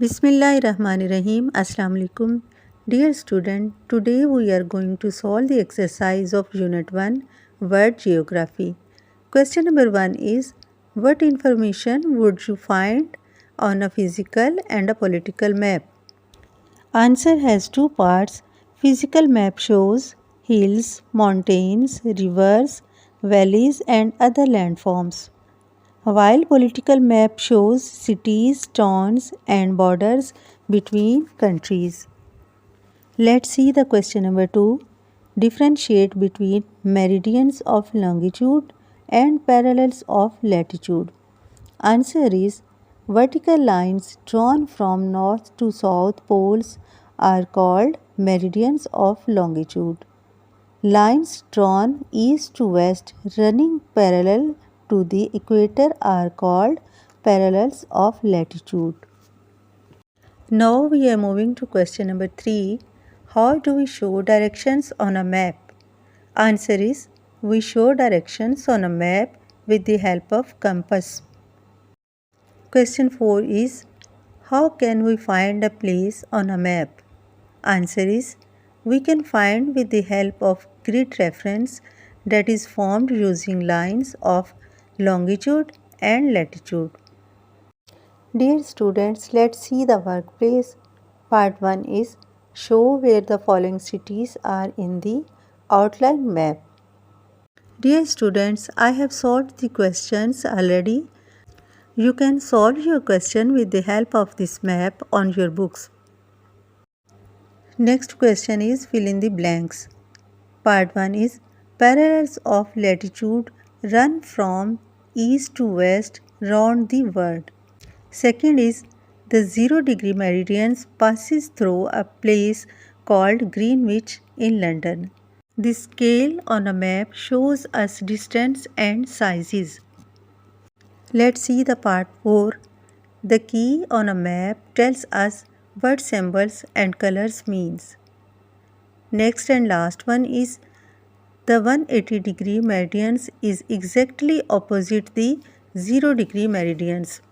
Bismillahirrahmanirrahim. Assalamu alaikum. Dear student, today we are going to solve the exercise of Unit 1 World Geography. Question number 1 is, what information would you find on a physical and a political map? Answer has two parts. Physical map shows hills, mountains, rivers, valleys and other landforms, while political map shows cities, towns and borders between countries. Let's see the question number 2. Differentiate between meridians of longitude and parallels of latitude. Answer is, vertical lines drawn from north to south poles are called meridians of longitude. Lines drawn east to west running parallel to the equator are called parallels of latitude. Now we are moving to question number 3. How do we show directions on a map? Answer is, we show directions on a map with the help of compass. Question 4 is, how can we find a place on a map? Answer is, we can find with the help of grid reference that is formed using lines of longitude and latitude. Dear students, let's see the workplace. Part 1 is, show where the following cities are in the outline map. Dear students, I have solved the questions already. You can solve your question with the help of this map on your books. Next question is, fill in the blanks. Part 1 is, parallels of latitude run from east to west round the world. Second is, the 0-degree meridian passes through a place called Greenwich in London. The scale on a map shows us distance and sizes. Let's see the part 4. The key on a map tells us what symbols and colors means. Next and last one is, the 180-degree meridians is exactly opposite the 0-degree meridians.